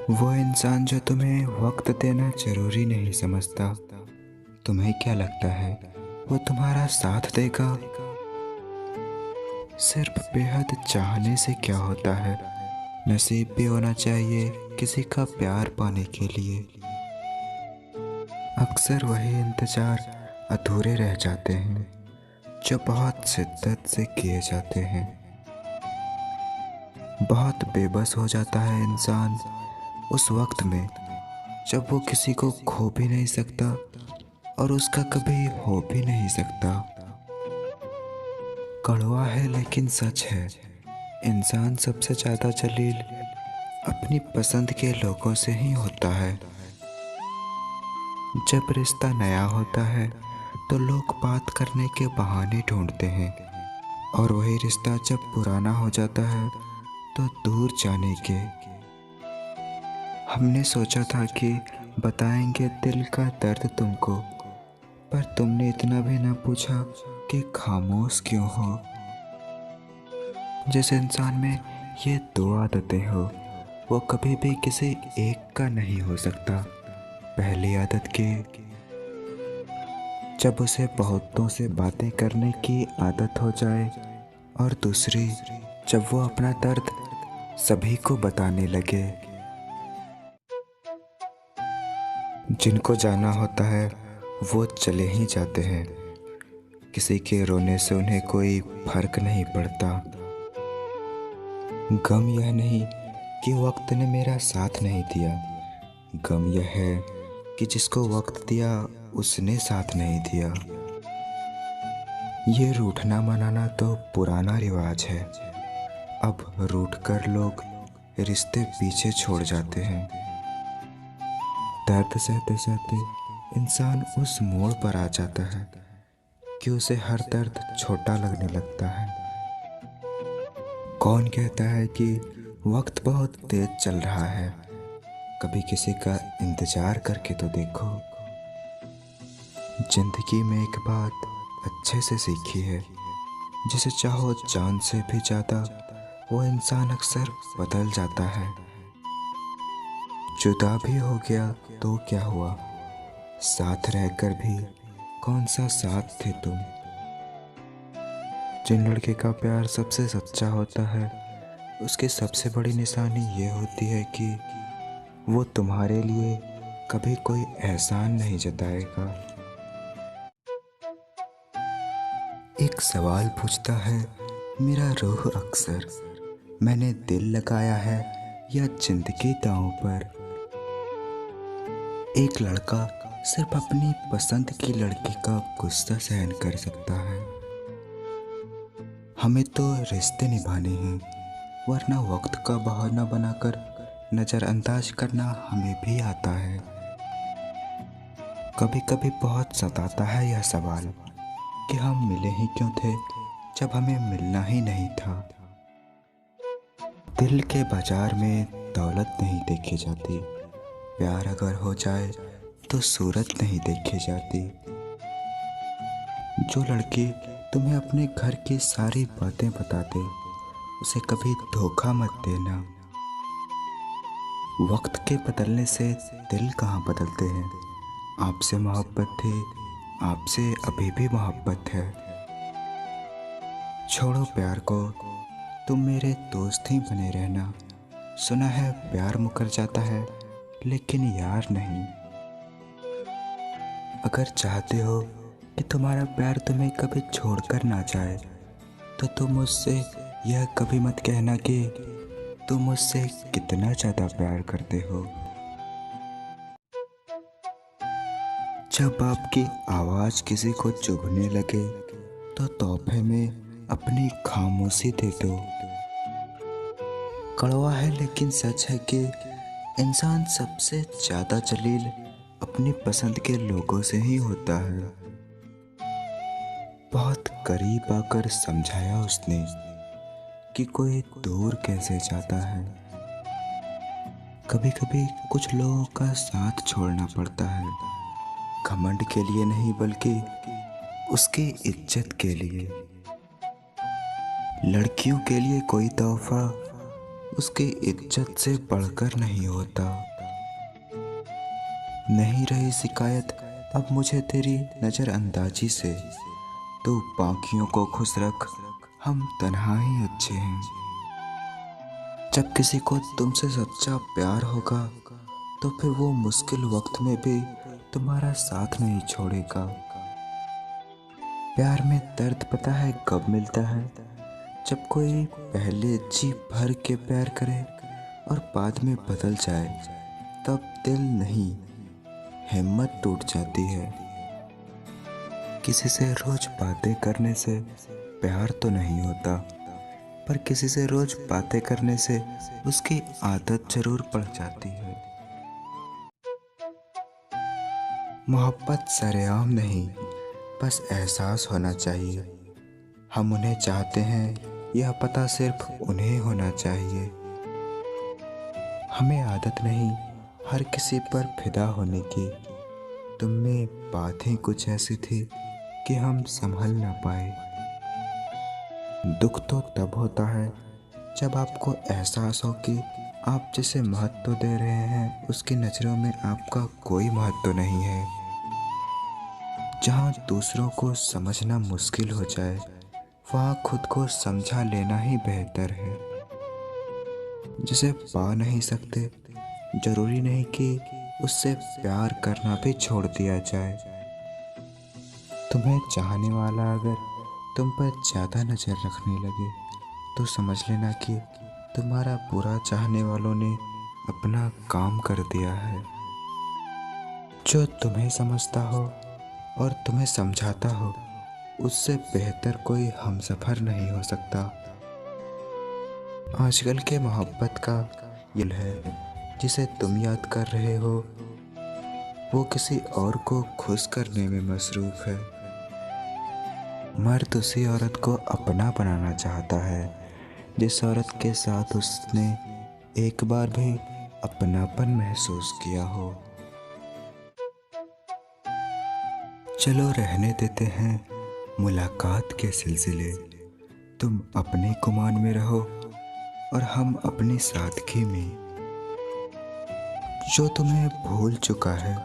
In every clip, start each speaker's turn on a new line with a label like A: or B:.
A: वो इंसान जो तुम्हें वक्त देना जरूरी नहीं समझता। तुम्हें क्या लगता है वो तुम्हारा साथ देगा? सिर्फ बेहद चाहने से क्या होता है? नसीब भी होना चाहिए किसी का प्यार पाने के लिए। अक्सर वही इंतजार अधूरे रह जाते हैं जो बहुत शिद्दत से किए जाते हैं। बहुत बेबस हो जाता है इंसान उस वक्त में जब वो किसी को खो भी नहीं सकता और उसका कभी हो भी नहीं सकता। कड़वा है लेकिन सच है, इंसान सबसे ज्यादा जलील अपनी पसंद के लोगों से ही होता है। जब रिश्ता नया होता है तो लोग बात करने के बहाने ढूंढते हैं, और वही रिश्ता जब पुराना हो जाता है तो दूर जाने के। हमने सोचा था कि बताएंगे दिल का दर्द तुमको, पर तुमने इतना भी ना पूछा कि खामोश क्यों हो। जिस इंसान में ये दो आदतें हो वो कभी भी किसी एक का नहीं हो सकता। पहली आदत के जब उसे बहुतों से बातें करने की आदत हो जाए, और दूसरी जब वो अपना दर्द सभी को बताने लगे। जिनको जाना होता है वो चले ही जाते हैं, किसी के रोने से उन्हें कोई फर्क नहीं पड़ता। गम यह नहीं कि वक्त ने मेरा साथ नहीं दिया, गम यह है कि जिसको वक्त दिया उसने साथ नहीं दिया। ये रूठना मनाना तो पुराना रिवाज है, अब रूठ कर लोग रिश्ते पीछे छोड़ जाते हैं। दर्द सहते सहते इंसान उस मोड़ पर आ जाता है कि उसे हर दर्द छोटा लगने लगता है। कौन कहता है कि वक्त बहुत तेज चल रहा है? कभी किसी का इंतजार करके तो देखो। जिंदगी में एक बात अच्छे से सीखी है, जिसे चाहो जान से भी ज्यादा वो इंसान अक्सर बदल जाता है। जुदा भी हो गया तो क्या हुआ, साथ रहकर भी कौन सा साथ थे तुम। जिन लड़के का प्यार सबसे सच्चा होता है उसकी सबसे बड़ी निशानी ये होती है कि वो तुम्हारे लिए कभी कोई एहसान नहीं जताएगा। एक सवाल पूछता है मेरा रूह अक्सर, मैंने दिल लगाया है या जिंदगी दांव पर। एक लड़का सिर्फ अपनी पसंद की लड़की का गुस्सा सहन कर सकता है। हमें तो रिश्ते निभाने हैं, वरना वक्त का बहाना बनाकर नज़रअंदाज करना हमें भी आता है। कभी कभी बहुत सताता है यह सवाल कि हम मिले ही क्यों थे जब हमें मिलना ही नहीं था। दिल के बाजार में दौलत नहीं देखी जाती, प्यार अगर हो जाए तो सूरत नहीं देखी जाती। जो लड़की तुम्हें अपने घर की सारी बातें बता दे उसे कभी धोखा मत देना। वक्त के बदलने से दिल कहाँ बदलते हैं। आपसे मोहब्बत थी, आपसे अभी भी मोहब्बत है। छोड़ो प्यार को, तुम मेरे दोस्त ही बने रहना। सुना है प्यार मुकर जाता है लेकिन यार नहीं। अगर चाहते हो कि तुम्हारा प्यार तुम्हें कभी छोड़कर ना जाए तो तुम मुझसे यह कभी मत कहना कि तुम मुझसे कितना ज्यादा प्यार करते हो। जब आपकी आवाज किसी को चुभने लगे तो तोहफे में अपनी खामोशी दे दो। कड़वा है लेकिन सच है कि इंसान सबसे ज्यादा जलील अपनी पसंद के लोगों से ही होता है। बहुत करीब आकर समझाया उसने कि कोई दूर कैसे जाता है। कभी कभी कुछ लोगों का साथ छोड़ना पड़ता है, घमंड के लिए नहीं बल्कि उसकी इज्जत के लिए। लड़कियों के लिए कोई तोहफा उसकी इज्जत से बढ़कर नहीं होता। नहीं रही शिकायत अब मुझे तेरी नज़रअंदाजी से, तो बाकियों को खुश रख, हम तन्हा ही अच्छे हैं। जब किसी को तुमसे सच्चा प्यार होगा तो फिर वो मुश्किल वक्त में भी तुम्हारा साथ नहीं छोड़ेगा। प्यार में दर्द पता है कब मिलता है? जब कोई पहले जी भर के प्यार करे और बाद में बदल जाए, तब दिल नहीं, हिम्मत टूट जाती है। किसी से रोज बातें करने से प्यार तो नहीं होता, पर किसी से रोज बातें करने से उसकी आदत जरूर पड़ जाती है। मोहब्बत सरेआम नहीं, बस एहसास होना चाहिए। हम उन्हें चाहते हैं यह पता सिर्फ उन्हें होना चाहिए। हमें आदत नहीं हर किसी पर फिदा होने की। तुम में बातें कुछ ऐसी थी कि हम संभल ना पाए। दुख तो तब होता है जब आपको एहसास हो कि आप जिसे महत्व दे रहे हैं उसकी नज़रों में आपका कोई महत्व नहीं है। जहाँ दूसरों को समझना मुश्किल हो जाए, वहाँ खुद को समझा लेना ही बेहतर है। जिसे पा नहीं सकते, जरूरी नहीं कि उससे प्यार करना भी छोड़ दिया जाए। तुम्हें चाहने वाला अगर तुम पर ज़्यादा नज़र रखने लगे, तो समझ लेना कि तुम्हारा बुरा चाहने वालों ने अपना काम कर दिया है। जो तुम्हें समझता हो और तुम्हें समझाता हो, उससे बेहतर कोई हमसफर नहीं हो सकता। आजकल के मोहब्बत का दिल है जिसे तुम याद कर रहे हो, वो किसी और को खुश करने में मसरूफ है। मर्द उसी औरत को अपना बनाना चाहता है जिस औरत के साथ उसने एक बार भी अपनापन महसूस किया हो। चलो रहने देते हैं मुलाकात के सिलसिले। तुम अपने गुमान में रहो और हम अपनी सादगी में। जो तुम्हें भूल चुका है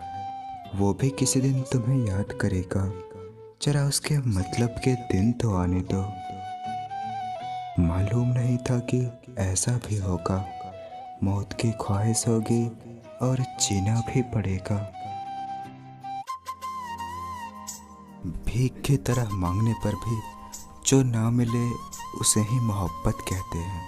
A: वो भी किसी दिन तुम्हें याद करेगा। जरा उसके मतलब के दिन तो आने दो। मालूम नहीं था कि ऐसा भी होगा। मौत की ख्वाहिश होगी और जीना भी पड़ेगा। भीख की तरह मांगने पर भी जो ना मिले उसे ही मोहब्बत कहते हैं।